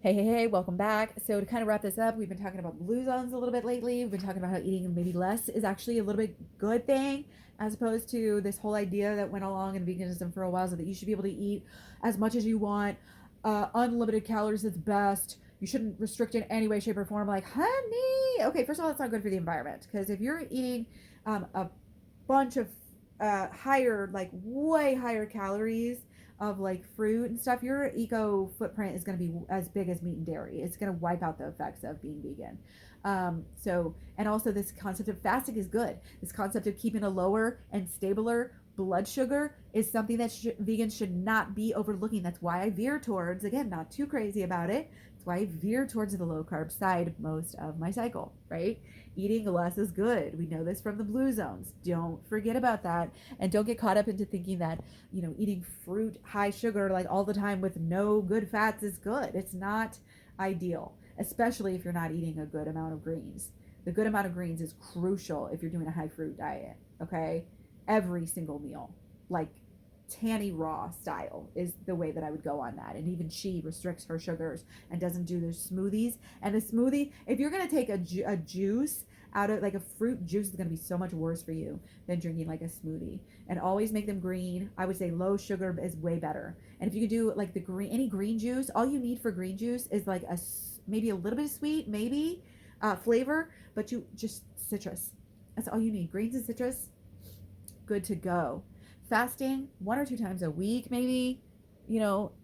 Hey, welcome back. So to kind of wrap this up, we've been talking about blue zones a little bit lately. We've been talking about how eating maybe less is actually a little bit good thing, as opposed to this whole idea that went along in veganism for a while, so that you should be able to eat as much as you want. Unlimited calories is best. You shouldn't restrict in any way, shape, or form. Like, honey, okay, first of all, that's not good for the environment, because if you're eating a bunch of higher, like way higher calories of like fruit and stuff, your eco footprint is going to be as big as meat and dairy. It's going to wipe out the effects of being vegan. And also this concept of fasting is good. This concept of keeping a lower and stabler blood sugar is something that vegans should not be overlooking. That's why I veer towards, again, not too crazy about it. That's why I veer towards the low carb side most of my cycle, right? Eating less is good. We know this from the blue zones. Don't forget about that. And don't get caught up into thinking that, eating fruit, high sugar, like all the time with no good fats is good. It's not ideal, especially if you're not eating a good amount of greens. The good amount of greens is crucial if you're doing a high fruit diet, okay? Every single meal, like Tanny Raw style, is the way that I would go on that. And even she restricts her sugars and doesn't do their smoothies. And the smoothie, if you're going to take a juice out of, like, a fruit juice, is going to be so much worse for you than drinking like a smoothie. And always make them green. I would say low sugar is way better. And if you can do like any green juice, all you need for green juice is like maybe a little bit of sweet, maybe flavor, but you just citrus. That's all you need. Greens and citrus, good to go. Fasting 1 or 2 times a week, maybe,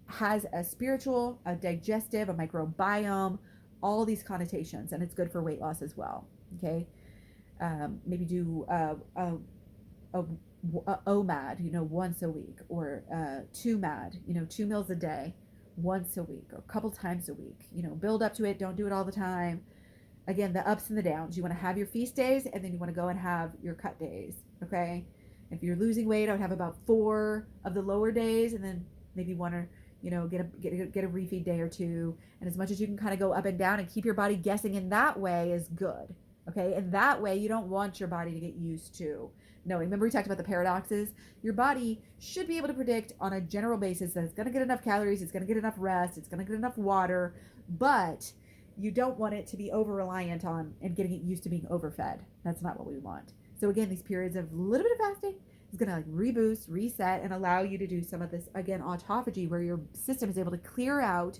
has a spiritual, a digestive, a microbiome, all these connotations, and it's good for weight loss as well. Okay. Maybe do a OMAD, once a week, or 2MAD, 2 meals a day, once a week, or a couple times a week. Build up to it. Don't do it all the time. Again, the ups and the downs. You want to have your feast days, and then you want to go and have your cut days. Okay. If you're losing weight, I would have about 4 of the lower days, and then maybe one, or get a refeed day or 2. And as much as you can kind of go up and down and keep your body guessing in that way is good. Okay. And that way you don't want your body to get used to knowing. Remember we talked about the paradoxes? Your body should be able to predict on a general basis that it's going to get enough calories, it's going to get enough rest, it's going to get enough water, but you don't want it to be over reliant on and getting it used to being overfed. That's not what we want. So again, these periods of a little bit of fasting is going to like reboost, reset, and allow you to do some of this, again, autophagy, where your system is able to clear out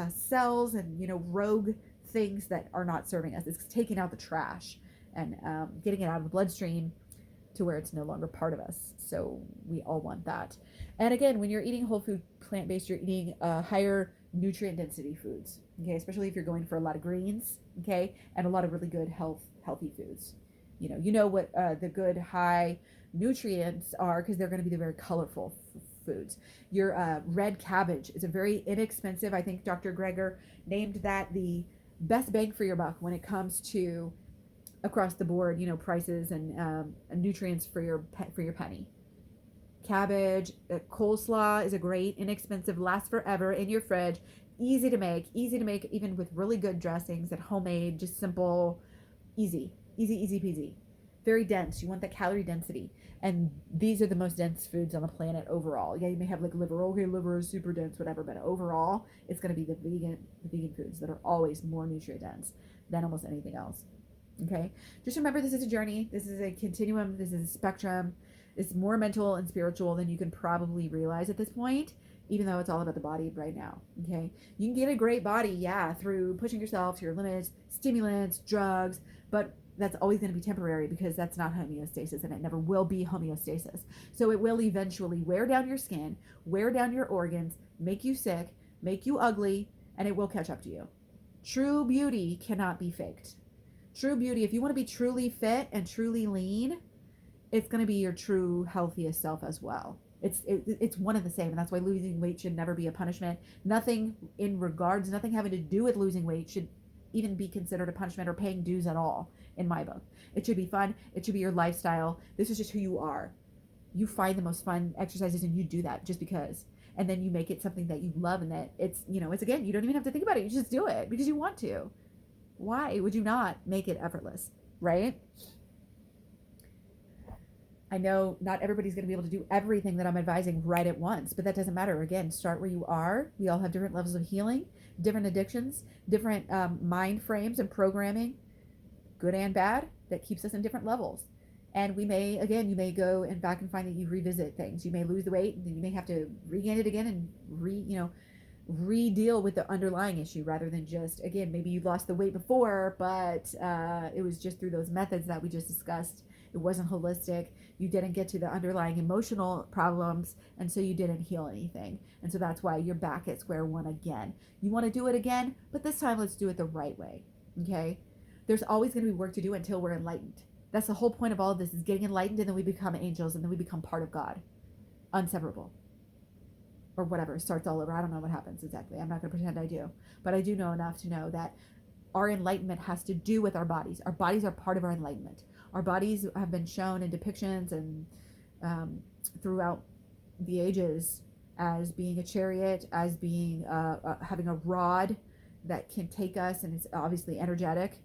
cells and, rogue things that are not serving us. It's taking out the trash and getting it out of the bloodstream to where it's no longer part of us. So we all want that. And again, when you're eating whole food, plant-based, you're eating higher nutrient density foods, okay, especially if you're going for a lot of greens, okay, and a lot of really good healthy foods. What the good high nutrients are, because they're going to be the very colorful foods. Your red cabbage is a very inexpensive, I think Dr. Greger named that the best bang for your buck when it comes to across the board, prices and nutrients for your penny. Cabbage, coleslaw is a great, inexpensive, lasts forever in your fridge, easy to make, even with really good dressings and homemade, just simple, easy peasy. Very dense. You want that calorie density. And these are the most dense foods on the planet overall. Yeah, you may have like liver. Okay, liver is super dense, whatever. But overall, it's going to be the vegan foods that are always more nutrient dense than almost anything else. Okay? Just remember, this is a journey. This is a continuum. This is a spectrum. It's more mental and spiritual than you can probably realize at this point, even though it's all about the body right now. Okay? You can get a great body, yeah, through pushing yourself to your limits, stimulants, drugs, but that's always going to be temporary, because that's not homeostasis, and it never will be homeostasis. So it will eventually wear down your skin, wear down your organs, make you sick, make you ugly, and it will catch up to you. True beauty cannot be faked. True beauty, if you want to be truly fit and truly lean, it's going to be your true healthiest self as well. It's one and the same, and that's why losing weight should never be a punishment. Nothing having to do with losing weight should even be considered a punishment or paying dues at all, in my book. It should be fun. It should be your lifestyle. This is just who you are. You find the most fun exercises and you do that just because. And then you make it something that you love, and that it's again, you don't even have to think about it. You just do it because you want to. Why would you not make it effortless, right? I know not everybody's going to be able to do everything that I'm advising right at once, but that doesn't matter. Again, start where you are. We all have different levels of healing, different addictions, different mind frames and programming, good and bad, that keeps us in different levels. And we may, again, you may go and back and find that you revisit things. You may lose the weight, and then you may have to regain it again and re-deal with the underlying issue, rather than just, again, maybe you lost the weight before, but it was just through those methods that we just discussed. It wasn't holistic. You didn't get to the underlying emotional problems, and so you didn't heal anything. And so that's why you're back at square one again. You want to do it again, but this time let's do it the right way. Okay? There's always going to be work to do until we're enlightened. That's the whole point of all of this, is getting enlightened, and then we become angels, and then we become part of God, inseparable, or whatever. It starts all over. I don't know what happens exactly. I'm not going to pretend I do, but I do know enough to know that our enlightenment has to do with our bodies. Our bodies are part of our enlightenment. Our bodies have been shown in depictions and throughout the ages as being a chariot, as being having a rod that can take us, and it's obviously energetic.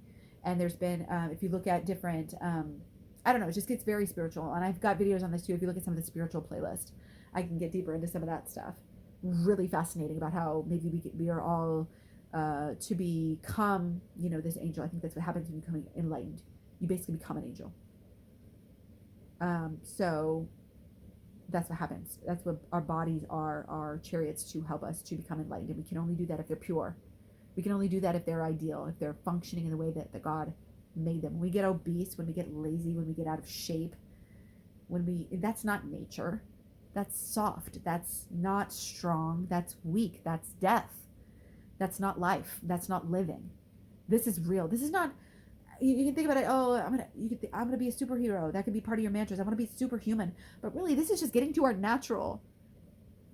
And there's been, if you look at different, I don't know, it just gets very spiritual. And I've got videos on this too. If you look at some of the spiritual playlist, I can get deeper into some of that stuff. Really fascinating about how maybe we are all to become, this angel. I think that's what happens when you become enlightened. You basically become an angel. So that's what happens. That's what our bodies are, our chariots to help us to become enlightened. And we can only do that if they're pure. We can only do that if they're ideal, if they're functioning in the way that God made them. When we get obese, when we get lazy, when we get out of shape, that's not nature. That's soft. That's not strong. That's weak. That's death. That's not life. That's not living. This is real. This is not, you can think about it, oh, I'm gonna be a superhero. That could be part of your mantras. I want to be superhuman. But really, this is just getting to our natural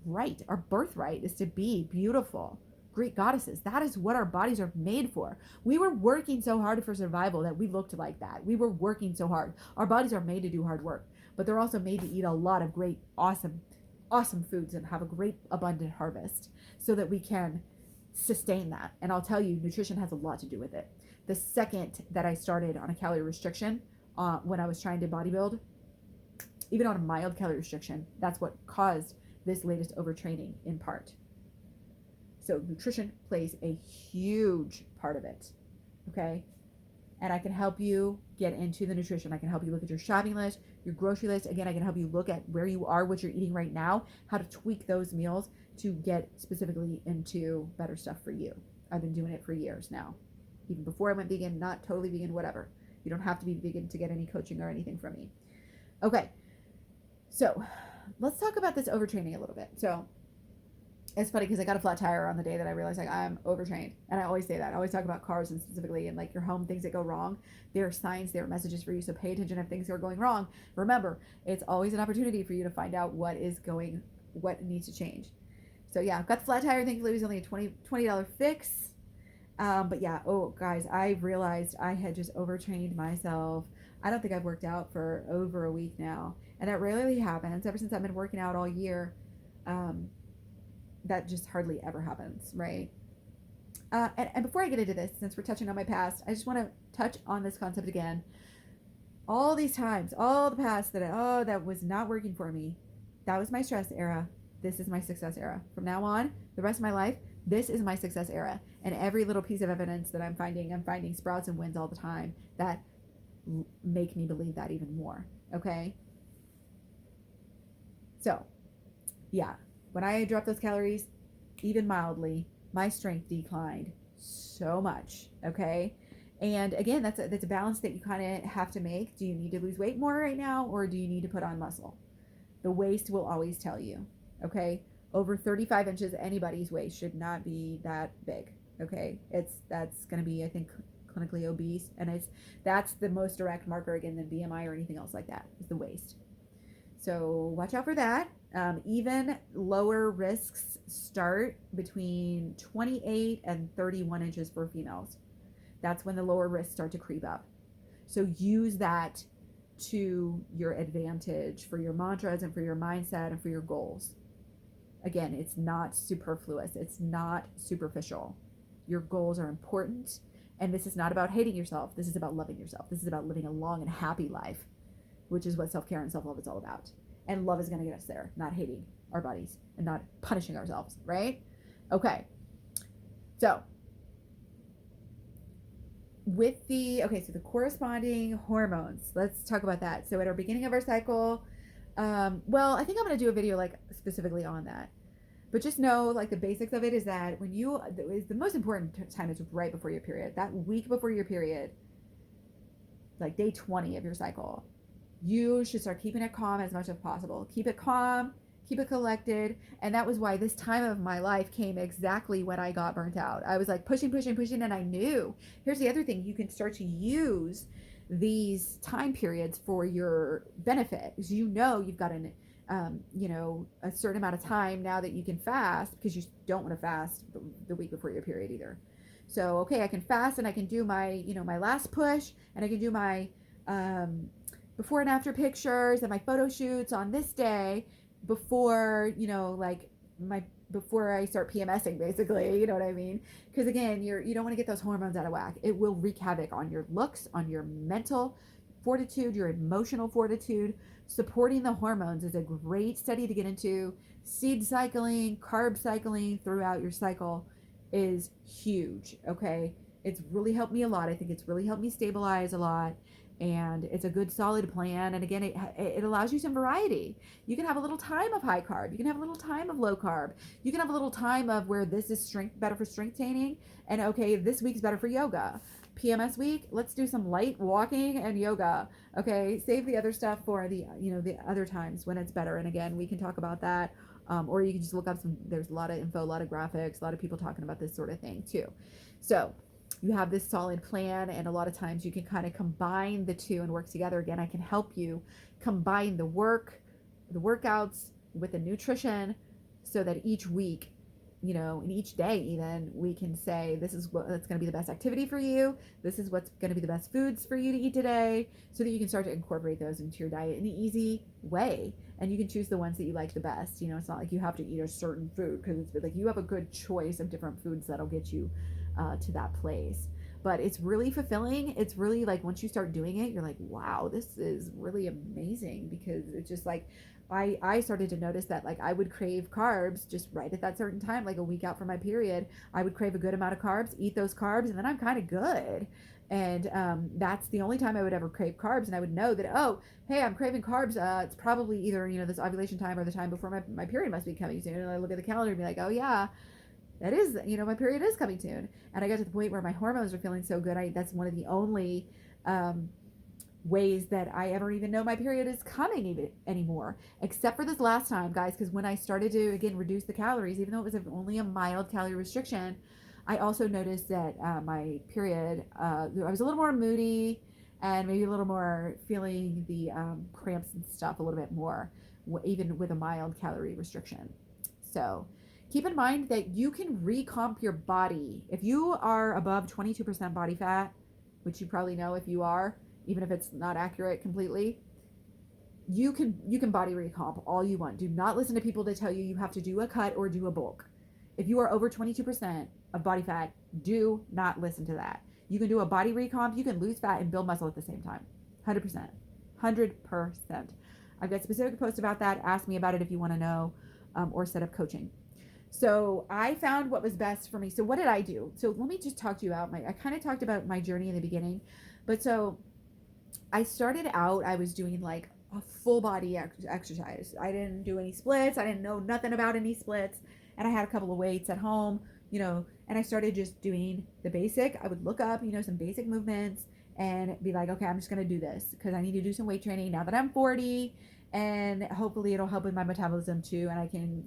right. Our birthright is to be beautiful, Greek goddesses. That is what our bodies are made for. We were working so hard for survival that we looked like that. We were working so hard. Our bodies are made to do hard work, but they're also made to eat a lot of great, awesome foods and have a great, abundant harvest so that we can sustain that. And I'll tell you, nutrition has a lot to do with it. The second that I started on a calorie restriction, when I was trying to bodybuild, even on a mild calorie restriction, that's what caused this latest overtraining in part. So nutrition plays a huge part of it, okay? And I can help you get into the nutrition. I can help you look at your shopping list, your grocery list. Again, I can help you look at where you are, what you're eating right now, how to tweak those meals to get specifically into better stuff for you. I've been doing it for years now. Even before I went vegan, not totally vegan, whatever. You don't have to be vegan to get any coaching or anything from me. Okay, so let's talk about this overtraining a little bit. So it's funny because I got a flat tire on the day that I realized I'm overtrained. And I always say that. I always talk about cars, and specifically in your home, things that go wrong. There are signs, there are messages for you. So pay attention if things are going wrong. Remember, it's always an opportunity for you to find out what needs to change. So yeah, I've got the flat tire. Thankfully, it was only a $20 fix. But yeah, guys, I realized I had just overtrained myself. I don't think I've worked out for over a week now. And that rarely happens. Ever since I've been working out all year, that just hardly ever happens, right? And before I get into this, since we're touching on my past, I just want to touch on this concept again. All these times, all the past that was not working for me, that was my stress era. This is my success era. From now on, the rest of my life, this is my success era. And every little piece of evidence that I'm finding sprouts and wins all the time that make me believe that even more. Okay? So, yeah. When I dropped those calories, even mildly, my strength declined so much, okay? And again, that's a balance that you kind of have to make. Do you need to lose weight more right now, or do you need to put on muscle? The waist will always tell you, okay? Over 35 inches, anybody's waist should not be that big, okay? That's going to be, I think, clinically obese, and that's the most direct marker, again, than BMI or anything else like that, is the waist. So watch out for that. Even lower risks start between 28 and 31 inches for females. That's when the lower risks start to creep up. So use that to your advantage for your mantras and for your mindset and for your goals. Again, it's not superfluous. It's not superficial. Your goals are important. And this is not about hating yourself. This is about loving yourself. This is about living a long and happy life. which is what self-care and self-love is all about. And love is going to get us there, not hating our bodies and not punishing ourselves, right? Okay. So so the corresponding hormones, let's talk about that. So at our beginning of our cycle, I think I'm going to do a video like specifically on that, but just know like the basics of it is that the most important time is right before your period, that week before your period, like day 20 of your cycle. You should start keeping it calm as much as possible. Keep it calm, keep it collected. And that was why this time of my life came exactly when I got burnt out. I was like pushing, and I knew. Here's the other thing: you can start to use these time periods for your benefit, because you've got a certain amount of time now that you can fast, because you don't want to fast the week before your period either. So okay, I can fast and I can do my my last push, and I can do my before and after pictures and my photo shoots on this day before before I start PMSing, basically. You know what I mean? Because again, you don't want to get those hormones out of whack. It will wreak havoc on your looks, on your mental fortitude, your emotional fortitude. Supporting the hormones is a great study to get into. Seed cycling, carb cycling throughout your cycle is huge. Okay, it's really helped me a lot. I think it's really helped me stabilize a lot, and it's a good solid plan. And again, it allows you some variety. You can have a little time of high carb, you can have a little time of low carb, you can have a little time of where this is better for strength training, and okay, this week's better for yoga. PMS week, let's do some light walking and yoga. Okay, save the other stuff for the other times when it's better. And again, we can talk about that, or you can just look up there's a lot of info, a lot of graphics, a lot of people talking about this sort of thing too. So you have this solid plan, and a lot of times you can kind of combine the two and work together. Again, I can help you combine the workouts with the nutrition, so that each week, in each day even, we can say, this is what's going to be the best activity for you, this is what's going to be the best foods for you to eat today, so that you can start to incorporate those into your diet in an easy way. And you can choose the ones that you like the best. It's not like you have to eat a certain food, because it's like you have a good choice of different foods that'll get you to that place. But it's really fulfilling. It's really like, once you start doing it, you're like, wow, this is really amazing. Because it's just like, I started to notice that like I would crave carbs just right at that certain time, like a week out from my period. I would crave a good amount of carbs, eat those carbs, and then I'm kind of good. And that's the only time I would ever crave carbs. And I would know that, oh, hey, I'm craving carbs. It's probably either, this ovulation time or the time before my period must be coming soon. And I look at the calendar and be like, oh yeah, that is, my period is coming soon. And I got to the point where my hormones are feeling so good. That's one of the only ways that I ever even know my period is coming even anymore, except for this last time, guys, because when I started to again reduce the calories, even though it was only a mild calorie restriction, I also noticed that my period, I was a little more moody, and maybe a little more feeling the cramps and stuff a little bit more, even with a mild calorie restriction. So keep in mind that you can recomp your body. If you are above 22% body fat, which you probably know if you are, even if it's not accurate completely, you can body recomp all you want. Do not listen to people that tell you have to do a cut or do a bulk. If you are over 22% of body fat, do not listen to that. You can do a body recomp, you can lose fat and build muscle at the same time. 100%. 100%. I've got specific posts about that. Ask me about it if you want to know, or set up coaching. So I found what was best for me. So what did I do? So let me just talk to you about I kind of talked about my journey in the beginning, but so I started out, I was doing like a full body exercise. I didn't do any splits. I didn't know nothing about any splits. And I had a couple of weights at home, and I started just doing the basic. I would look up, some basic movements and be like, okay, I'm just going to do this because I need to do some weight training now that I'm 40, and hopefully it'll help with my metabolism too. And I can,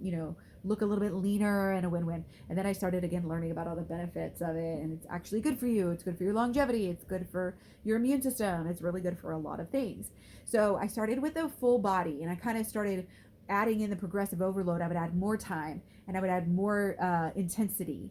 look a little bit leaner, and a win-win. And then I started again learning about all the benefits of it, and it's actually good for you. It's good for your longevity. It's good for your immune system. It's really good for a lot of things. So I started with the full body, and I kind of started adding in the progressive overload. I would add more time, and I would add more intensity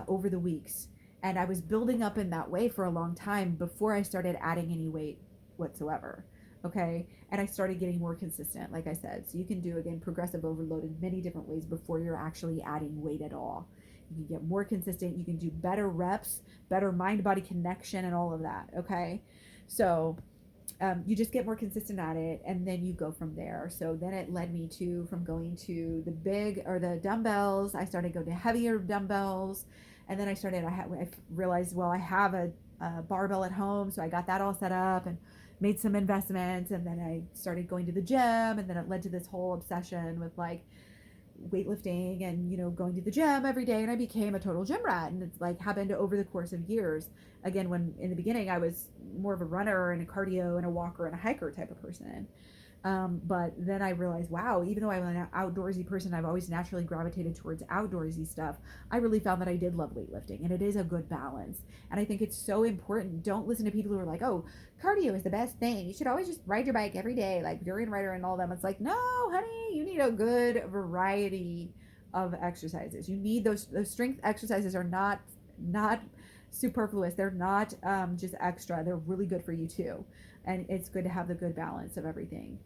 over the weeks. And I was building up in that way for a long time before I started adding any weight whatsoever. Okay. And I started getting more consistent, like I said. So you can do, again, progressive overload in many different ways before you're actually adding weight at all. You can get more consistent. You can do better reps, better mind-body connection, and all of that. Okay. So you just get more consistent at it, and then you go from there. So then it led me to, from going to the big or the dumbbells, I started going to heavier dumbbells. And then I realized, well, I have a barbell at home. So I got that all set up and made some investments. And then I started going to the gym. And then it led to this whole obsession with like weightlifting and, going to the gym every day. And I became a total gym rat. And it's like happened over the course of years. Again, when in the beginning I was more of a runner and a cardio and a walker and a hiker type of person. But then I realized, wow, even though I'm an outdoorsy person, I've always naturally gravitated towards outdoorsy stuff. I really found that I did love weightlifting, and it is a good balance. And I think it's so important. Don't listen to people who are like, oh, cardio is the best thing. You should always just ride your bike every day, like Durian Rider and all them. It's like, no, honey, you need a good variety of exercises. You need those strength exercises are not superfluous. They're not just extra. They're really good for you too. And it's good to have the good balance of everything.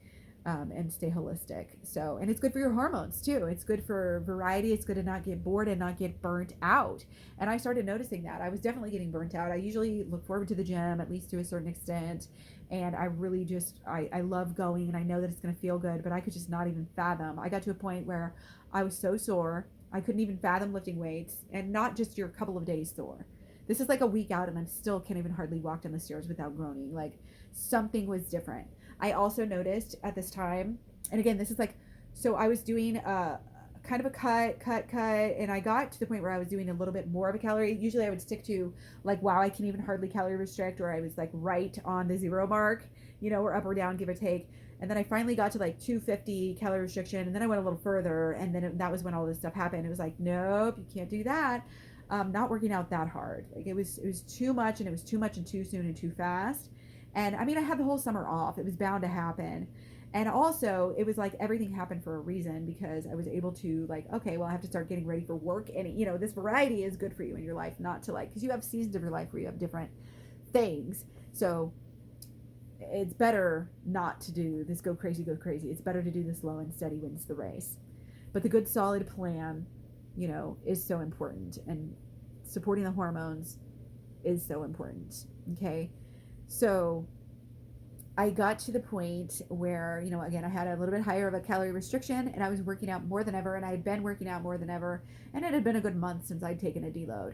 And stay holistic. So, and it's good for your hormones too. It's good for variety. It's good to not get bored and not get burnt out. And I started noticing that I was definitely getting burnt out. I usually look forward to the gym, at least to a certain extent. And I really just, I love going, and I know that it's going to feel good, but I could just not even fathom. I got to a point where I was so sore. I couldn't even fathom lifting weights, and not just your couple of days sore. This is like a week out and I'm still can't even hardly walk down the stairs without groaning. Like something was different. I also noticed at this time, and again, this is like, so I was doing a kind of a cut, and I got to the point where I was doing a little bit more of a calorie. Usually I would stick to like, wow, I can even hardly calorie restrict, or I was like right on the 0 mark, or up or down, give or take. And then I finally got to like 250 calorie restriction, and then I went a little further, and then that was when all this stuff happened. It was like, nope, you can't do that. Not working out that hard. Like it was too much, and it was too much and too soon and too fast. And I mean, I had the whole summer off. It was bound to happen. And also, it was like everything happened for a reason, because I was able to like, okay, well, I have to start getting ready for work. And, this variety is good for you in your life, not to like, because you have seasons of your life where you have different things. So it's better not to do this go crazy. It's better to do this slow and steady wins the race. But the good solid plan, is so important. And supporting the hormones is so important. Okay. So I got to the point where, again, I had a little bit higher of a calorie restriction, and I was working out more than ever, and I had been working out more than ever, and it had been a good month since I'd taken a deload.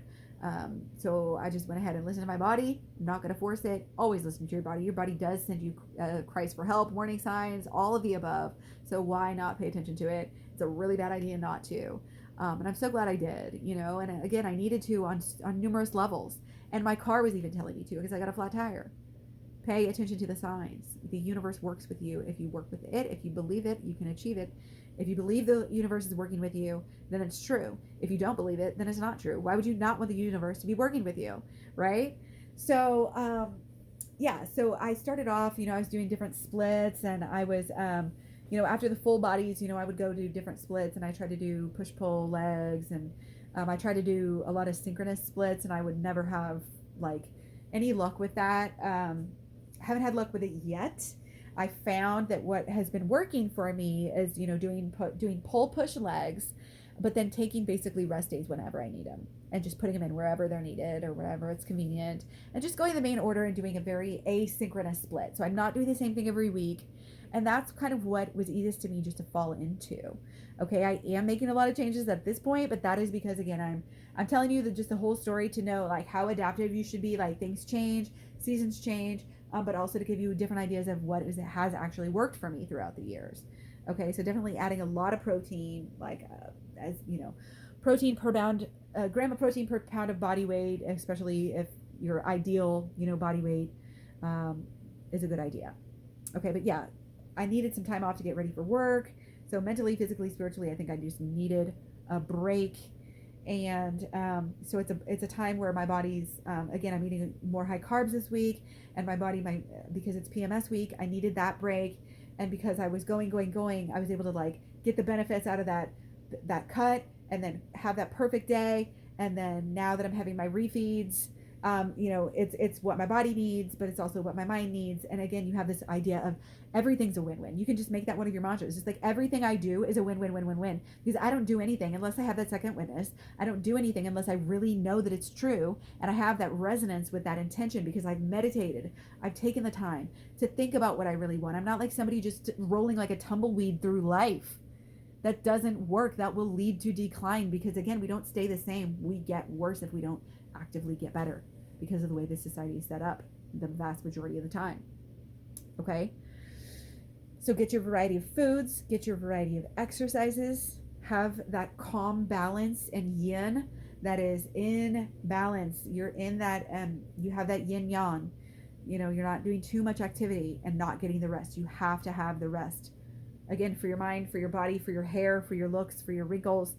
So I just went ahead and listened to my body. I'm not going to force it. Always listen to your body. Your body does send you cries for help, warning signs, all of the above. So why not pay attention to it? It's a really bad idea not to. And I'm so glad I did, and again, I needed to on numerous levels. And my car was even telling me to, because I got a flat tire. Pay attention to the signs. The universe works with you. If you work with it, if you believe it, you can achieve it. If you believe the universe is working with you, then it's true. If you don't believe it, then it's not true. Why would you not want the universe to be working with you, right? So, so I started off, I was doing different splits, and I was, after the full bodies, I would go do different splits, and I tried to do push-pull legs, and I tried to do a lot of synchronous splits, and I would never have, like, any luck with that. Haven't had luck with it yet. I found that what has been working for me is, doing pull push legs, but then taking basically rest days whenever I need them, and just putting them in wherever they're needed or wherever it's convenient, and just going the main order and doing a very asynchronous split. So I'm not doing the same thing every week. And that's kind of what was easiest to me just to fall into. Okay, I am making a lot of changes at this point, but that is because, again, I'm telling you just the whole story to know like how adaptive you should be. Like things change, seasons change, but also to give you different ideas of what has actually worked for me throughout the years. Okay, so definitely adding a lot of protein, like protein per pound, gram of protein per pound of body weight, especially if your ideal, body weight is a good idea. Okay, but yeah, I needed some time off to get ready for work. So mentally, physically, spiritually, I think I just needed a break. And so it's a time where my body's, again, I'm eating more high carbs this week, and my body, because it's PMS week, I needed that break. And because I was going, I was able to like get the benefits out of that cut, and then have that perfect day. And then now that I'm having my refeeds, It's what my body needs, but it's also what my mind needs. And again, you have this idea of everything's a win-win. You can just make that one of your mantras. It's like everything I do is a win-win-win-win-win, because I don't do anything unless I have that second witness. I don't do anything unless I really know that it's true, and I have that resonance with that intention, because I've meditated. I've taken the time to think about what I really want. I'm not like somebody just rolling like a tumbleweed through life. That doesn't work. That will lead to decline, because again, we don't stay the same. We get worse if we don't actively get better, because of the way this society is set up the vast majority of the time. Okay? So get your variety of foods, get your variety of exercises, have that calm balance and yin that is in balance. You're in that, you have that yin yang. You're not doing too much activity and not getting the rest. You have to have the rest. Again, for your mind, for your body, for your hair, for your looks, for your wrinkles,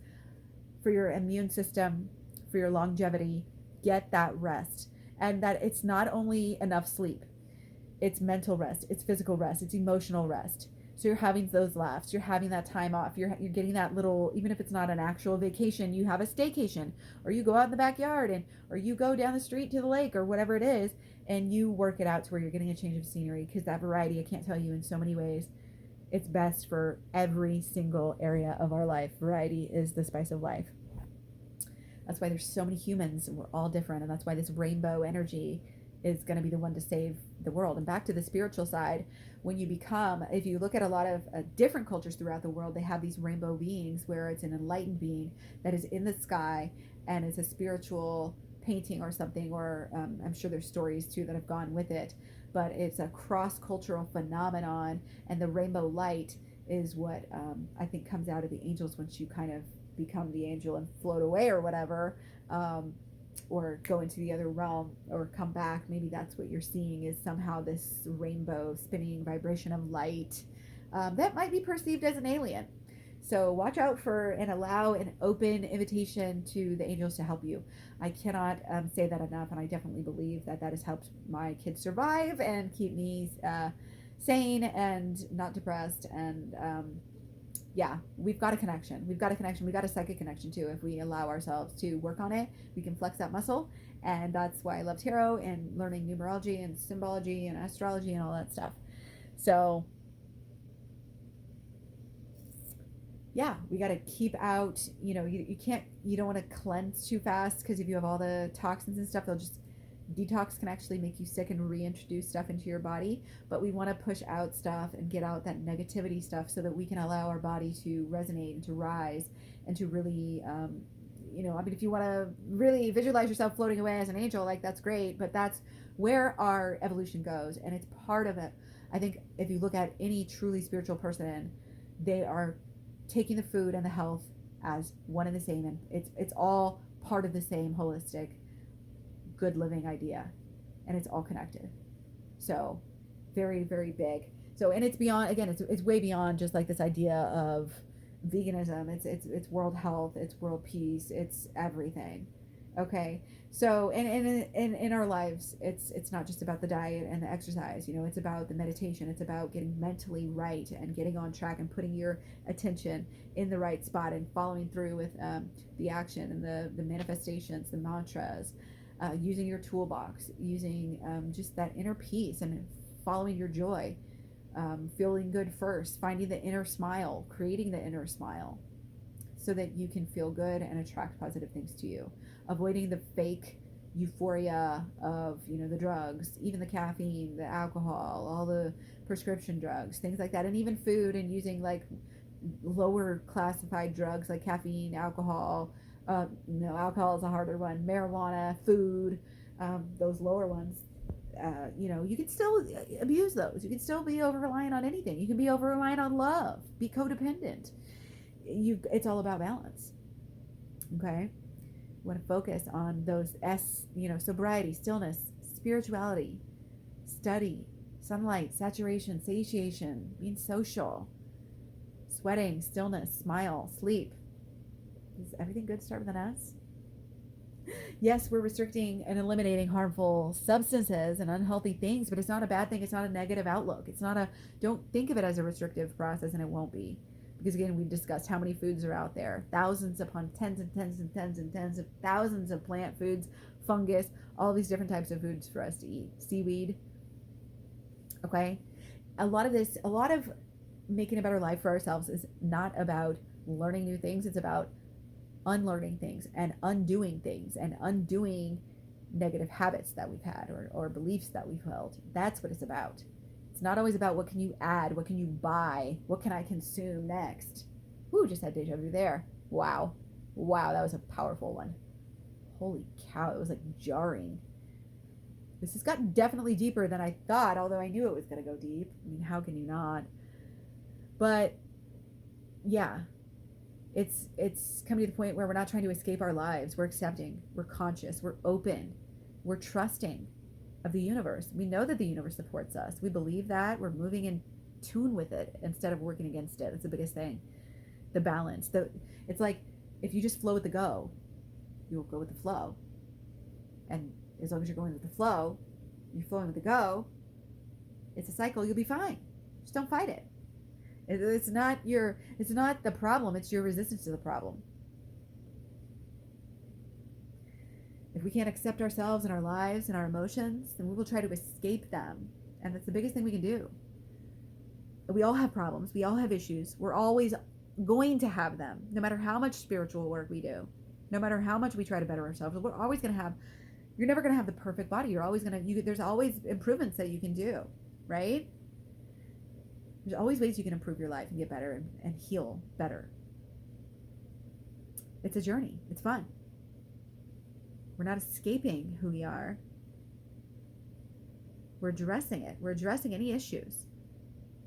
for your immune system, for your longevity, get that rest. And that it's not only enough sleep, it's mental rest, it's physical rest, it's emotional rest. So you're having those laughs, you're having that time off, you're getting that little, even if it's not an actual vacation, you have a staycation, or you go out in the backyard, or you go down the street to the lake, or whatever it is, and you work it out to where you're getting a change of scenery. Because that variety, I can't tell you, in so many ways, it's best for every single area of our life. Variety is the spice of life. That's why there's so many humans, and we're all different, and that's why this rainbow energy is going to be the one to save the world. And back to the spiritual side, when you become, if you look at a lot of different cultures throughout the world, they have these rainbow beings where it's an enlightened being that is in the sky, and it's a spiritual painting or something, or I'm sure there's stories too that have gone with it, but it's a cross-cultural phenomenon, and the rainbow light is what I think comes out of the angels once you kind of become the angel and float away or whatever, or go into the other realm or come back. Maybe that's what you're seeing, is somehow this rainbow spinning vibration of light that might be perceived as an alien. So watch out for and allow an open invitation to the angels to help you. I cannot say that enough, and I definitely believe that has helped my kids survive and keep me sane and not depressed. And yeah, we've got a connection. We've got a psychic connection too. If we allow ourselves to work on it, we can flex that muscle. And that's why I love tarot and learning numerology and symbology and astrology and all that stuff. So yeah, we got to keep out, you don't want to cleanse too fast, because if you have all the toxins and stuff, detox can actually make you sick and reintroduce stuff into your body. But we want to push out stuff and get out that negativity stuff, so that we can allow our body to resonate and to rise and to really, if you want to really visualize yourself floating away as an angel, like, that's great, but that's where our evolution goes, and it's part of it. I think if you look at any truly spiritual person, they are taking the food and the health as one and the same, and it's all part of the same holistic good living idea, and it's all connected. So very, very big. So, and it's beyond, again, it's way beyond just like this idea of veganism. It's world health, it's world peace, it's everything. Okay, so in our lives, it's not just about the diet and the exercise. It's about the meditation. It's about getting mentally right and getting on track and putting your attention in the right spot and following through with the action and the manifestations, the mantras, using your toolbox, using just that inner peace and following your joy, feeling good first, finding the inner smile, creating the inner smile, so that you can feel good and attract positive things to you. Avoiding the fake euphoria of, the drugs, even the caffeine, the alcohol, all the prescription drugs, things like that, and even food, and using like lower classified drugs like caffeine, alcohol. Alcohol is a harder one. Marijuana, food, those lower ones. You can still abuse those. You can still be over reliant on anything. You can be over reliant on love. Be codependent. It's all about balance. Okay. You want to focus on those sobriety, stillness, spirituality, study, sunlight, saturation, satiation, being social, sweating, stillness, smile, sleep. Does everything good start with an S? Yes, we're restricting and eliminating harmful substances and unhealthy things, but it's not a bad thing. It's not a negative outlook. Don't think of it as a restrictive process, and it won't be. Because again, we discussed how many foods are out there. Thousands upon tens and tens and tens and tens of thousands of plant foods, fungus, all these different types of foods for us to eat. Seaweed. Okay? A lot of making a better life for ourselves is not about learning new things. It's about unlearning things and undoing negative habits that we've had or beliefs that we've held. That's what it's about. It's not always about what can you add, what can you buy, what can I consume next. Whoo, just had deja vu there. Wow, that was a powerful one. Holy cow, it was like jarring. This has gotten definitely deeper than I thought, although I knew it was going to go deep. I mean, how can you not? But yeah, it's coming to the point where we're not trying to escape our lives. We're accepting, we're conscious, we're open, we're trusting of the universe. We know that the universe supports us. We believe that. We're moving in tune with it instead of working against it. That's the biggest thing. The balance. It's like if you just flow with the go, you'll go with the flow. And as long as you're going with the flow, you're flowing with the go, it's a cycle, you'll be fine. Just don't fight it. It's not the problem, it's your resistance to the problem. If we can't accept ourselves and our lives and our emotions, then we will try to escape them. And that's the biggest thing we can do. We all have problems. We all have issues. We're always going to have them, no matter how much spiritual work we do, no matter how much we try to better ourselves. We're always going to have, you're never going to have the perfect body. You're always going to, there's always improvements that you can do, right? There's always ways you can improve your life and get better and heal better. It's a journey. It's fun. We're not escaping who we are. We're addressing it. We're addressing any issues.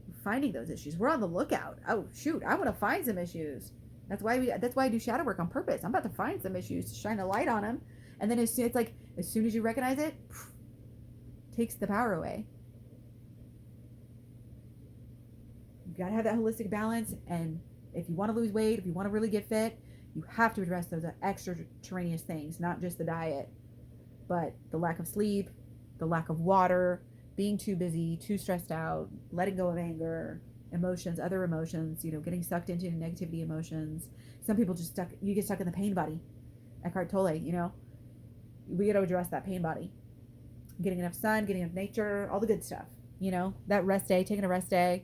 We're finding those issues. We're on the lookout. Oh, shoot. I want to find some issues. That's why I do shadow work on purpose. I'm about to find some issues, to shine a light on them. And then as soon as you recognize it, takes the power away. You got to have that holistic balance. And if you want to lose weight, if you want to really get fit, you have to address those extraterrestrial things, not just the diet, but the lack of sleep, the lack of water, being too busy, too stressed out, letting go of anger, emotions, other emotions, getting sucked into negativity emotions. Some people you get stuck in the pain body. Eckhart Tolle, we got to address that pain body. Getting enough sun, getting enough nature, all the good stuff. That rest day, taking a rest day.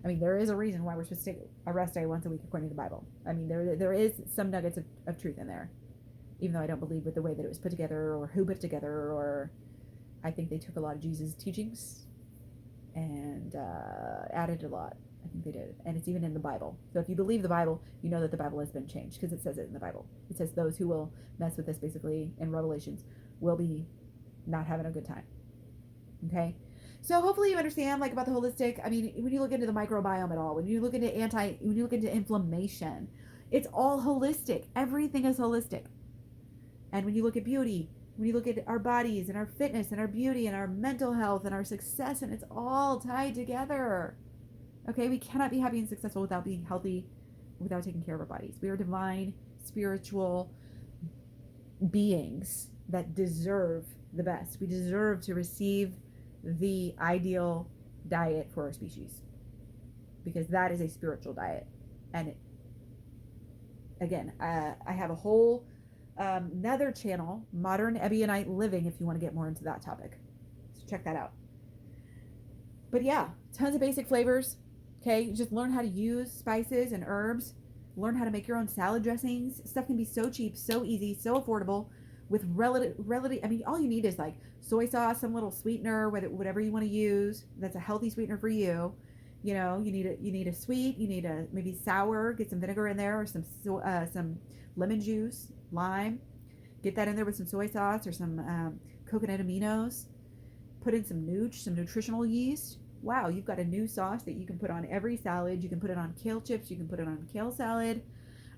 I mean, there is a reason why we're supposed to take a rest day once a week according to the Bible. I mean, there is some nuggets of truth in there, even though I don't believe with the way that it was put together or who put it together, or I think they took a lot of Jesus' teachings and added a lot. I think they did. And it's even in the Bible. So if you believe the Bible, you know that the Bible has been changed because it says it in the Bible. It says those who will mess with this, basically, in Revelations, will be not having a good time. Okay? So hopefully you understand, about the holistic. I mean, when you look into the microbiome at all, when you look into inflammation, it's all holistic. Everything is holistic. And when you look at beauty, when you look at our bodies and our fitness and our beauty and our mental health and our success, and it's all tied together. Okay, we cannot be happy and successful without being healthy, without taking care of our bodies. We are divine, spiritual beings that deserve the best. We deserve to receive the ideal diet for our species, because that is a spiritual diet. And again, I have a whole another channel, Modern Ebionite Living, if you want to get more into that topic. So check that out. But yeah, tons of basic flavors. Okay, just learn how to use spices and herbs. Learn how to make your own salad dressings. Stuff can be so cheap, so easy, so affordable. With relative, I mean, all you need is soy sauce, some little sweetener, whatever you want to use. That's a healthy sweetener for you. You need a sweet, you need a maybe sour. Get some vinegar in there, or some lemon juice, lime. Get that in there with some soy sauce or some coconut aminos. Put in some nooch, some nutritional yeast. Wow, you've got a new sauce that you can put on every salad. You can put it on kale chips. You can put it on kale salad.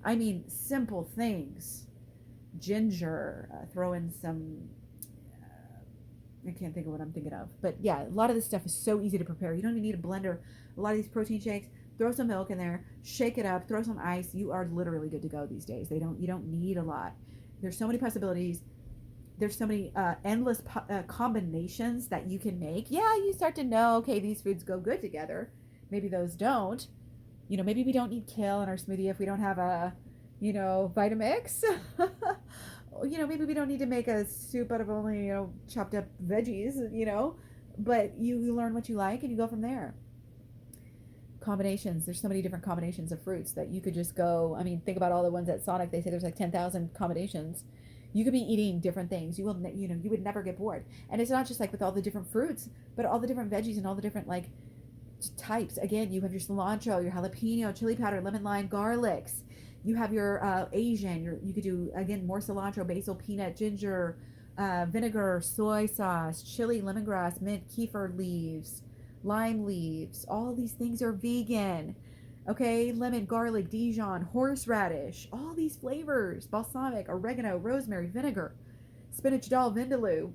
I mean, simple things. Ginger, throw in some, I can't think of what I'm thinking of. But yeah, a lot of this stuff is so easy to prepare. You don't even need a blender. A lot of these protein shakes, throw some milk in there, shake it up, throw some ice. You are literally good to go these days. You don't need a lot. There's so many possibilities. There's so many endless combinations that you can make. Yeah, you start to know, okay, these foods go good together. Maybe those don't. Maybe we don't need kale in our smoothie if we don't have a, Vitamix. Maybe we don't need to make a soup out of only, chopped up veggies, but you learn what you like and you go from there. Combinations. There's so many different combinations of fruits that you could just go. I mean, think about all the ones at Sonic. They say there's like 10,000 combinations. You could be eating different things. You will, you would never get bored. And it's not just like with all the different fruits, but all the different veggies and all the different like types. Again, you have your cilantro, your jalapeno, chili powder, lemon, lime, garlics. You have your Asian. You could do again more cilantro, basil, peanut, ginger, vinegar, soy sauce, chili, lemongrass, mint, kefir leaves, lime leaves. All these things are vegan. Okay, lemon, garlic, Dijon, horseradish, all these flavors, balsamic, oregano, rosemary, vinegar, spinach, dal, vindaloo,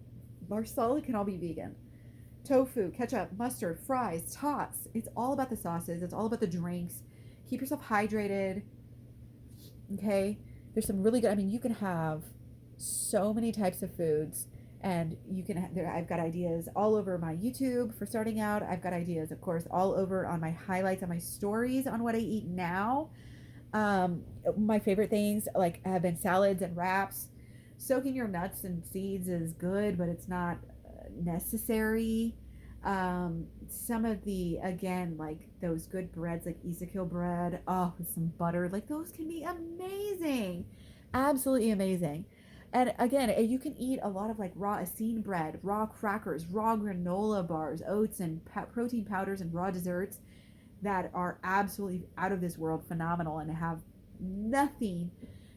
marsala can all be vegan. Tofu, ketchup, mustard, fries, tots. It's all about the sauces. It's all about the drinks. Keep yourself hydrated. Okay, there's some really good. I mean, you can have so many types of foods, and you can. I've got ideas all over my YouTube for starting out. I've got ideas, of course, all over on my highlights on my stories on what I eat now. My favorite things like have been salads and wraps. Soaking your nuts and seeds is good, but it's not necessary. Some of the again like those good breads like Ezekiel bread, oh, with some butter, like those can be amazing, absolutely amazing. And again, you can eat a lot of like raw Essene bread, raw crackers, raw granola bars, oats, and protein powders and raw desserts that are absolutely out of this world phenomenal and have nothing,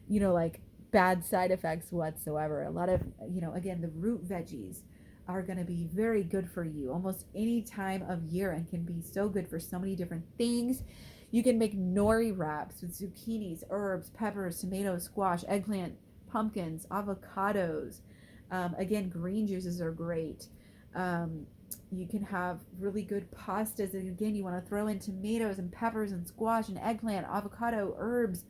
like bad side effects whatsoever. A lot of, again, the root veggies are going to be very good for you almost any time of year and can be so good for so many different things. You can make nori wraps with zucchinis, herbs, peppers, tomatoes, squash, eggplant, pumpkins, avocados. Again, green juices are great. You can have really good pastas. And again, you want to throw in tomatoes and peppers and squash and eggplant, avocado, herbs,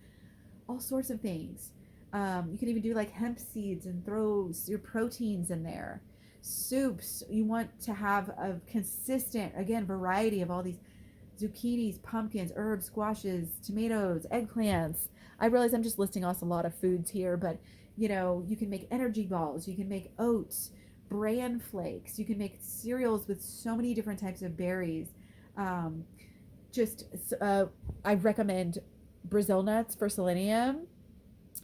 all sorts of things. You can even do like hemp seeds and throw your proteins in there. Soups, you want to have a consistent, again, variety of all these zucchinis, pumpkins, herbs, squashes, tomatoes, eggplants. I realize I'm just listing off a lot of foods here, but you can make energy balls, you can make oats, bran flakes, you can make cereals with so many different types of berries. I recommend Brazil nuts for selenium,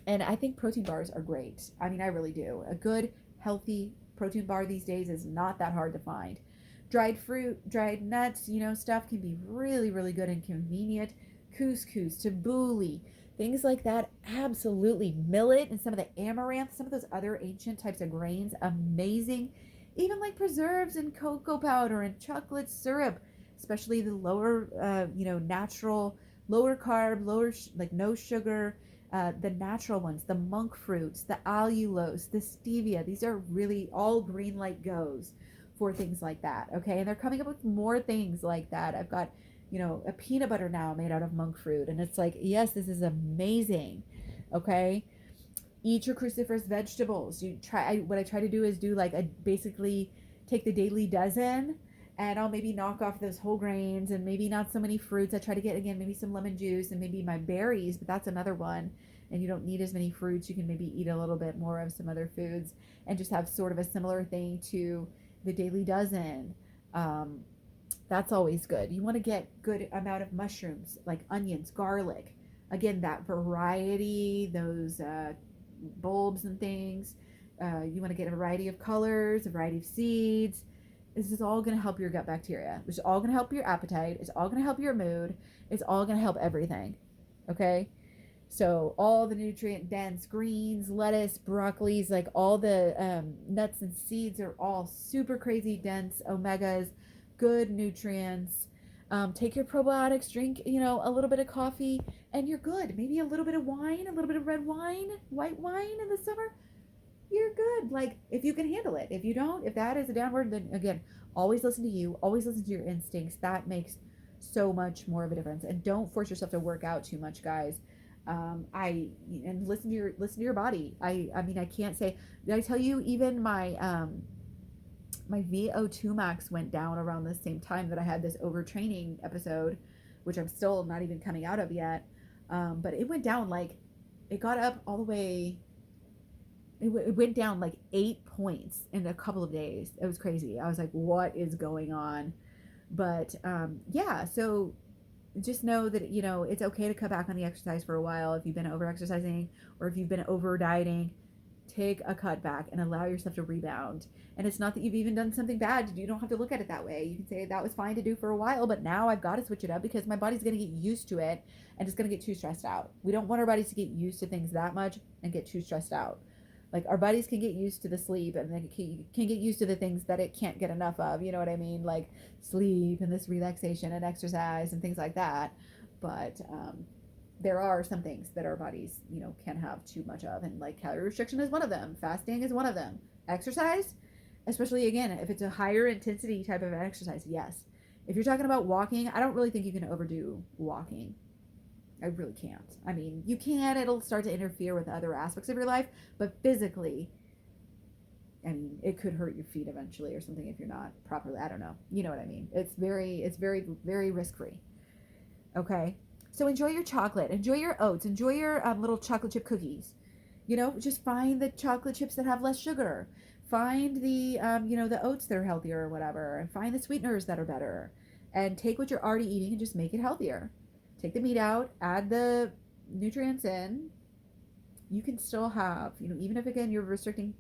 and I think protein bars are great. I mean, I really do. A good, healthy protein bar these days is not that hard to find. Dried fruit, dried nuts, stuff can be really, really good and convenient. Couscous, tabbouleh, things like that. Absolutely. Millet and some of the amaranth, some of those other ancient types of grains, amazing. Even like preserves and cocoa powder and chocolate syrup, especially the lower, natural, lower carb, like no sugar, the natural ones, the monk fruits, the allulose, the stevia. These are really all green light goes for things like that. Okay. And they're coming up with more things like that. I've got, a peanut butter now made out of monk fruit. And it's like, yes, this is amazing. Okay. Eat your cruciferous vegetables. What I try to do is do like basically take the daily dozen, and I'll maybe knock off those whole grains and maybe not so many fruits. I try to get, again, maybe some lemon juice and maybe my berries, but that's another one. And you don't need as many fruits. You can maybe eat a little bit more of some other foods and just have sort of a similar thing to the daily dozen. That's always good. You want to get good amount of mushrooms, like onions, garlic. Again, that variety, those bulbs and things. You want to get a variety of colors, a variety of seeds. This is all going to help your gut bacteria. It's all going to help your appetite. It's all going to help your mood. It's all going to help everything. Okay? So all the nutrient dense greens, lettuce, broccolis, like all the nuts and seeds are all super crazy dense omegas, good nutrients. Take your probiotics, drink, a little bit of coffee, and you're good. Maybe a little bit of wine, a little bit of red wine, white wine in the summer. You're good. Like, if you can handle it. If you don't, if that is a downward, then again, always listen to you. Always listen to your instincts. That makes so much more of a difference. And don't force yourself to work out too much, guys. And listen to your body. I mean, I can't say. Did I tell you even my my VO2 max went down around the same time that I had this overtraining episode which I'm still not even coming out of yet. But it went down like, it got up all the way. It went down like 8 points in a couple of days. It was crazy. I was like, what is going on? But yeah, so just know that, it's okay to cut back on the exercise for a while if you've been over exercising or if you've been over dieting. Take a cut back and allow yourself to rebound. And it's not that you've even done something bad. You don't have to look at it that way. You can say that was fine to do for a while, but now I've got to switch it up because my body's going to get used to it and it's going to get too stressed out. We don't want our bodies to get used to things that much and get too stressed out. Like our bodies can get used to the sleep and then it can get used to the things that it can't get enough of. You know what I mean? Like sleep and this relaxation and exercise and things like that. But there are some things that our bodies, can have too much of. And like calorie restriction is one of them. Fasting is one of them. Exercise, especially again, if it's a higher intensity type of exercise, yes. If you're talking about walking, I don't really think you can overdo walking. I really can't. I mean, you can, it'll start to interfere with other aspects of your life, but physically, I mean, it could hurt your feet eventually or something if you're not properly, I don't know. You know what I mean? It's very, very risk-free. Okay? So enjoy your chocolate, enjoy your oats, enjoy your little chocolate chip cookies. Just find the chocolate chips that have less sugar. Find the, the oats that are healthier or whatever, and find the sweeteners that are better. And take what you're already eating and just make it healthier. Take the meat out, add the nutrients in. You can still have, even if again you're restricting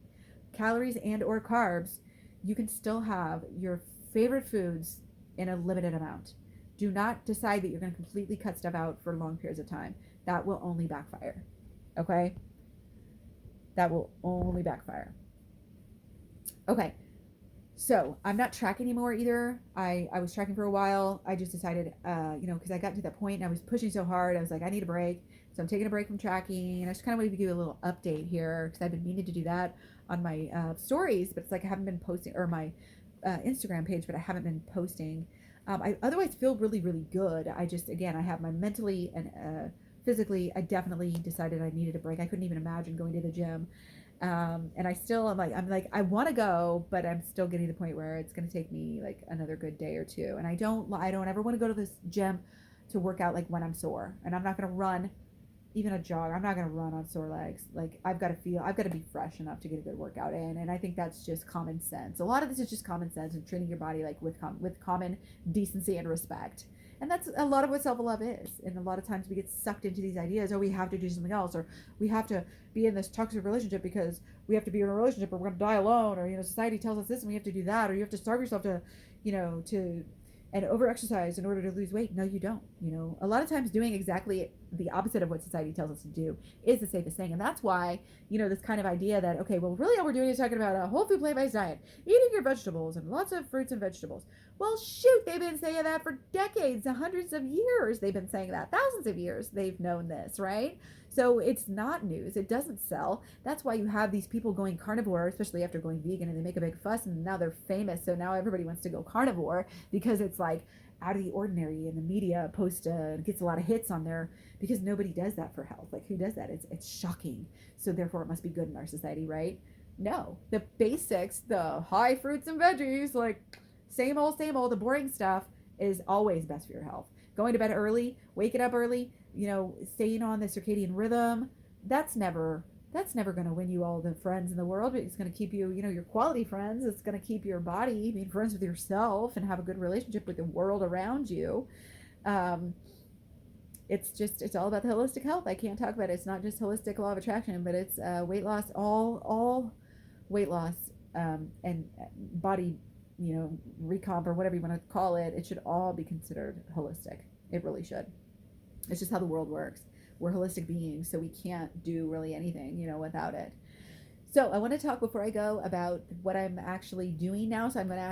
calories and or carbs, you can still have your favorite foods in a limited amount. Do not decide that you're going to completely cut stuff out for long periods of time. That will only backfire. Okay? That will only backfire. Okay. So I'm not tracking anymore either. I was tracking for a while. I just decided, because I got to that point and I was pushing so hard. I was like, I need a break. So I'm taking a break from tracking. And I just kind of wanted to give you a little update here because I've been meaning to do that on my stories, but it's like I haven't been posting, or my Instagram page, but I haven't been posting. I otherwise feel really, really good. I just, again, I have my mentally and physically, I definitely decided I needed a break. I couldn't even imagine going to the gym. And I still, I'm like, I want to go, but I'm still getting to the point where it's going to take me like another good day or two. And I don't ever want to go to this gym to work out like when I'm sore, and I'm not going to run even a jog. I'm not going to run on sore legs. Like I've got to be fresh enough to get a good workout in. And I think that's just common sense. A lot of this is just common sense and treating your body like with common decency and respect. And that's a lot of what self-love is. And a lot of times we get sucked into these ideas, we have to do something else, or we have to be in this toxic relationship because we have to be in a relationship or we're going to die alone, or, society tells us this and we have to do that, or you have to starve yourself to, and over-exercise in order to lose weight. No, you don't. A lot of times doing exactly the opposite of what society tells us to do is the safest thing. And that's why, this kind of idea that, okay, well, really all we're doing is talking about a whole food plant-based diet, eating your vegetables and lots of fruits and vegetables. Well, shoot, they've been saying that for decades, hundreds of years. They've been saying that, thousands of years they've known this, right? So it's not news. It doesn't sell. That's why you have these people going carnivore, especially after going vegan, and they make a big fuss, and now they're famous. So now everybody wants to go carnivore because it's like out of the ordinary, and the media gets a lot of hits on there because nobody does that for health. Like, who does that? It's shocking. So therefore it must be good in our society, right? No. The basics, the high fruits and veggies, like same old, the boring stuff is always best for your health. Going to bed early, waking up early, staying on the circadian rhythm, that's never going to win you all the friends in the world. It's going to keep you, your quality friends. It's going to keep your body being friends with yourself and have a good relationship with the world around you. It's all about the holistic health. I can't talk about it. It's not just holistic law of attraction, but it's weight loss, all weight loss, and body, recomp or whatever you want to call it. It should all be considered holistic. It really should. It's just how the world works. We're holistic beings, so we can't do really anything, without it. So I want to talk before I go about what I'm actually doing now. So I'm going to